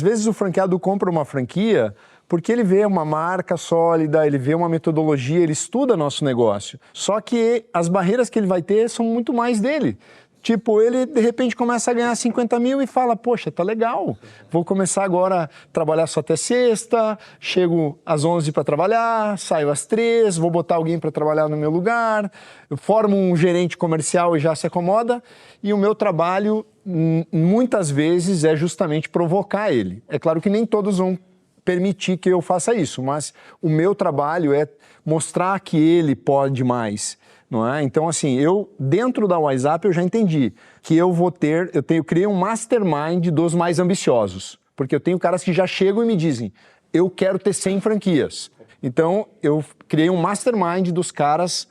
Às vezes o franqueado compra uma franquia porque ele vê uma marca sólida, ele vê uma metodologia, ele estuda nosso negócio. Só que as barreiras que ele vai ter são muito mais dele. Tipo, ele de repente começa a ganhar 50 mil e fala, poxa, tá legal, vou começar agora a trabalhar só até sexta, chego às 11 para trabalhar, saio às 3, vou botar alguém para trabalhar no meu lugar, eu formo um gerente comercial e já se acomoda, e o meu trabalho muitas vezes é justamente provocar ele. É claro que nem todos vão permitir que eu faça isso, mas o meu trabalho é mostrar que ele pode mais. Não é? Então, assim, dentro da WhatsApp, eu já entendi que eu criei um mastermind dos mais ambiciosos, porque eu tenho caras que já chegam e me dizem, eu quero ter 100 franquias. Então, eu criei um mastermind dos caras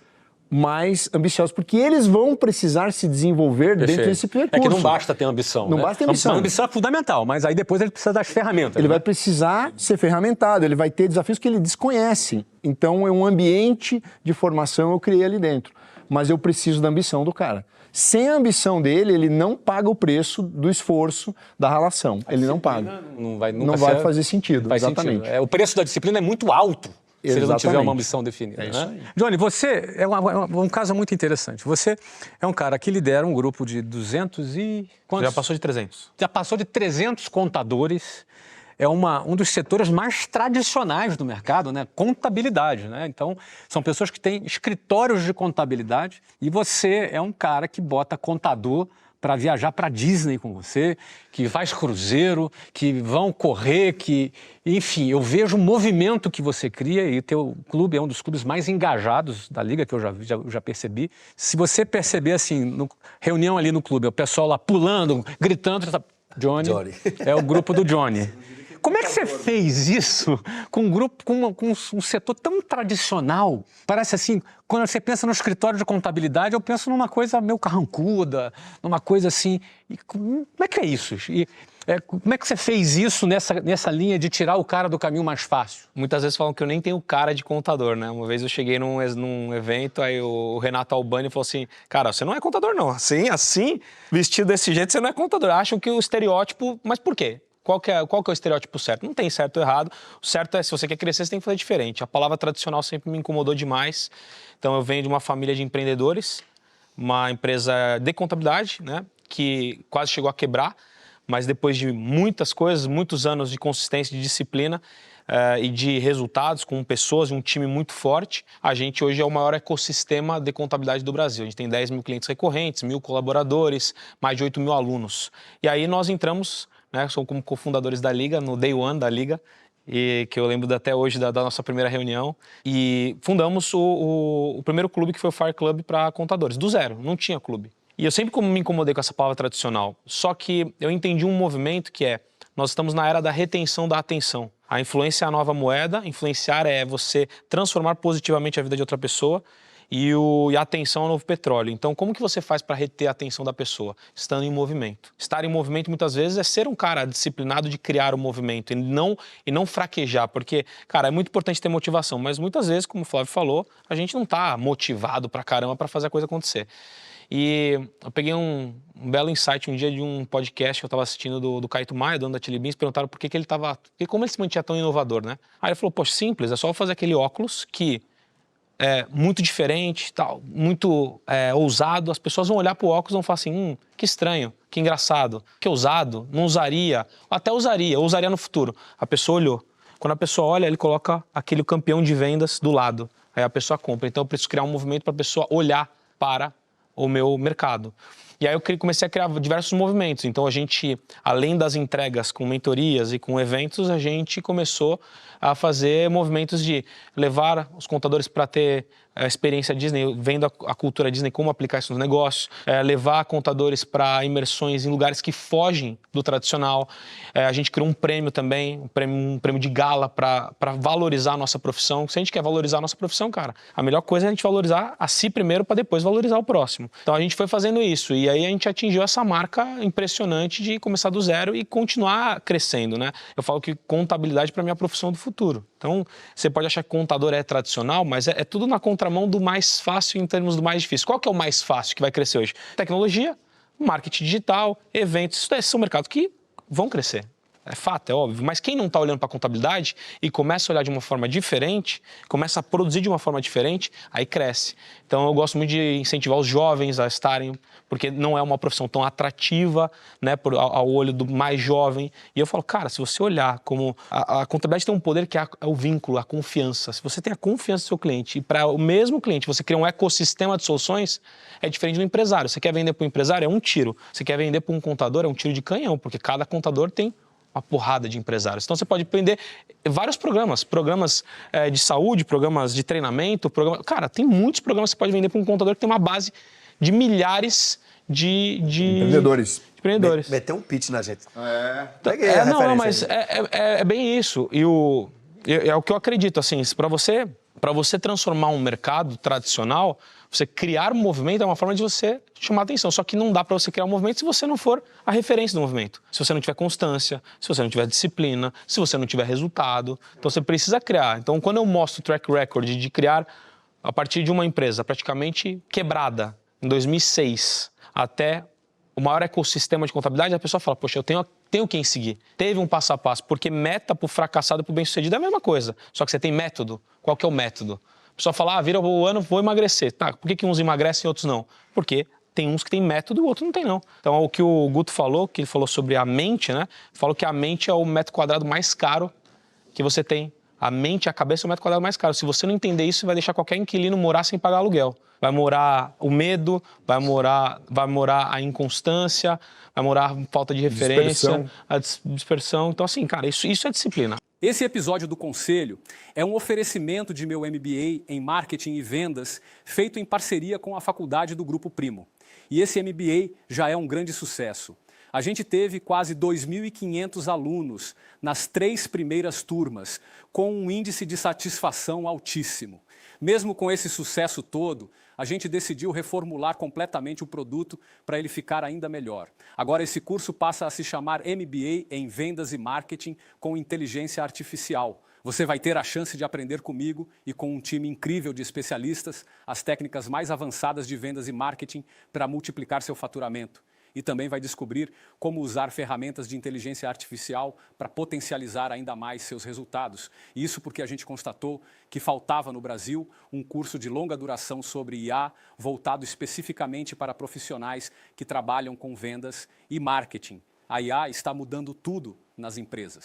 mais ambiciosos, porque eles vão precisar se desenvolver dentro desse percurso. É que não basta ter ambição, Não basta ter ambição. A ambição é fundamental, mas aí depois ele precisa das ferramentas. Ele vai precisar ser ferramentado, ele vai ter desafios que ele desconhece. Então, é um ambiente de formação eu criei ali dentro. Mas eu preciso da ambição do cara. Sem a ambição dele, ele não paga o preço do esforço, da relação. Ele não paga. Não vai fazer sentido, exatamente. Sentido. O preço da disciplina é muito alto. Se ele não tiver uma ambição definida. É isso aí. Johnny, você é um caso muito interessante. Você é um cara que lidera um grupo de 200 e... Quantos? Já passou de 300. Já passou de 300 contadores. É um dos setores mais tradicionais do mercado, né? Contabilidade, né? Então, são pessoas que têm escritórios de contabilidade e você é um cara que bota contador para viajar para Disney com você, que faz cruzeiro, que vão correr, enfim, eu vejo o movimento que você cria e teu clube é um dos clubes mais engajados da liga que eu já percebi. Se você perceber assim, reunião ali no clube, o pessoal lá pulando, gritando, Johnny. É o grupo do Johnny. Como é que você fez isso com um grupo, com um setor tão tradicional? Parece assim, quando você pensa no escritório de contabilidade, eu penso numa coisa meio carrancuda, numa coisa assim. E como é que é isso? Como é que você fez isso nessa linha de tirar o cara do caminho mais fácil? Muitas vezes falam que eu nem tenho cara de contador, né? Uma vez eu cheguei num evento, aí o Renato Albani falou assim, cara, você não é contador não, assim, vestido desse jeito, você não é contador. Acham que o estereótipo... Mas por quê? Qual que é o estereótipo certo? Não tem certo ou errado. O certo é, se você quer crescer, você tem que fazer diferente. A palavra tradicional sempre me incomodou demais. Então, eu venho de uma família de empreendedores, uma empresa de contabilidade, né, que quase chegou a quebrar, mas depois de muitas coisas, muitos anos de consistência, de disciplina e de resultados com pessoas e um time muito forte, a gente hoje é o maior ecossistema de contabilidade do Brasil. A gente tem 10 mil clientes recorrentes, 1.000 colaboradores, mais de 8 mil alunos. E aí nós entramos... Somos como cofundadores da Liga, no Day One da Liga, e que eu lembro até hoje da nossa primeira reunião, e fundamos o primeiro clube que foi o Fire Club para contadores, do zero, não tinha clube. E eu sempre me incomodei com essa palavra tradicional, só que eu entendi um movimento que nós estamos na era da retenção da atenção. A influência é a nova moeda, influenciar é você transformar positivamente a vida de outra pessoa, e a atenção é o novo petróleo. Então, como que você faz para reter a atenção da pessoa? Estando em movimento. Estar em movimento, muitas vezes, é ser um cara disciplinado de criar o movimento e não fraquejar, porque, cara, é muito importante ter motivação, mas muitas vezes, como o Flávio falou, a gente não está motivado pra caramba para fazer a coisa acontecer. E eu peguei um belo insight um dia de um podcast que eu estava assistindo do Caíto Maia, dono da Chili Beans, perguntaram por que ele estava... Como ele se mantinha tão inovador, né? Aí ele falou, poxa, simples, é só eu fazer aquele óculos que... muito diferente, tal, muito ousado, as pessoas vão olhar pro óculos e vão falar assim, que estranho, que engraçado, que ousado, não usaria, até usaria no futuro. A pessoa olhou. Quando a pessoa olha, ele coloca aquele campeão de vendas do lado, aí a pessoa compra. Então eu preciso criar um movimento para a pessoa olhar para o meu mercado. E aí eu comecei a criar diversos movimentos. Então a gente, além das entregas com mentorias e com eventos, a gente começou a fazer movimentos de levar os contadores para ter a experiência Disney, vendo a cultura Disney, como aplicar isso nos negócios, levar contadores para imersões em lugares que fogem do tradicional. A gente criou um prêmio também, um prêmio de gala para valorizar a nossa profissão. Se a gente quer valorizar a nossa profissão, cara, a melhor coisa é a gente valorizar a si primeiro para depois valorizar o próximo. Então a gente foi fazendo isso e aí a gente atingiu essa marca impressionante de começar do zero e continuar crescendo, né? Eu falo que contabilidade para mim é a profissão do futuro. Então, você pode achar que contador é tradicional, mas é tudo na contramão do mais fácil em termos do mais difícil. Qual que é o mais fácil que vai crescer hoje? Tecnologia, marketing digital, eventos, esses são mercados que vão crescer. é fato, é óbvio. Mas quem não está olhando para a contabilidade e começa a olhar de uma forma diferente, começa a produzir de uma forma diferente, aí cresce. Então eu gosto muito de incentivar os jovens a estarem, porque não é uma profissão tão atrativa, né, ao olho do mais jovem. E eu falo, cara, se você olhar como a contabilidade tem um poder que é o vínculo, a confiança. Se você tem a confiança do seu cliente e para o mesmo cliente você cria um ecossistema de soluções, é diferente do empresário. Você quer vender para um empresário, é um tiro. Você quer vender para um contador, é um tiro de canhão, porque cada contador tem uma porrada de empresários. Então você pode vender vários programas de saúde, programas de treinamento, cara, tem muitos programas que você pode vender para um contador que tem uma base de milhares de empreendedores. Meteu um pitch na gente. Mas é bem isso. E é o que eu acredito, assim, para você transformar um mercado tradicional, você criar um movimento é uma forma de você chamar atenção. Só que não dá para você criar um movimento se você não for a referência do movimento. Se você não tiver constância, se você não tiver disciplina, se você não tiver resultado. Então você precisa criar. Então quando eu mostro o track record de criar a partir de uma empresa praticamente quebrada em 2006 até o maior ecossistema de contabilidade, a pessoa fala, poxa, eu tenho quem seguir. Teve um passo a passo, porque meta para o fracassado e para o bem-sucedido é a mesma coisa. Só que você tem método. Qual que é o método? A pessoa fala, vira o ano, vou emagrecer. Tá, por que uns emagrecem e outros não? Porque tem uns que têm método e o outro não tem, não. Então, o que o Guto falou, que ele falou sobre a mente, né? Falou que a mente é o metro quadrado mais caro que você tem. A mente e a cabeça é o metro quadrado mais caro. Se você não entender isso, vai deixar qualquer inquilino morar sem pagar aluguel. Vai morar o medo, vai morar a inconstância, vai morar a falta de referência, a dispersão. Então, assim, cara, isso é disciplina. Esse episódio do Conselho é um oferecimento de meu MBA em Marketing e Vendas, feito em parceria com a faculdade do Grupo Primo. E esse MBA já é um grande sucesso. A gente teve quase 2.500 alunos nas 3 primeiras turmas, com um índice de satisfação altíssimo. Mesmo com esse sucesso todo, a gente decidiu reformular completamente o produto para ele ficar ainda melhor. Agora esse curso passa a se chamar MBA em Vendas e Marketing com Inteligência Artificial. Você vai ter a chance de aprender comigo e com um time incrível de especialistas as técnicas mais avançadas de vendas e marketing para multiplicar seu faturamento. E também vai descobrir como usar ferramentas de inteligência artificial para potencializar ainda mais seus resultados. Isso porque a gente constatou que faltava no Brasil um curso de longa duração sobre IA, voltado especificamente para profissionais que trabalham com vendas e marketing. A IA está mudando tudo nas empresas.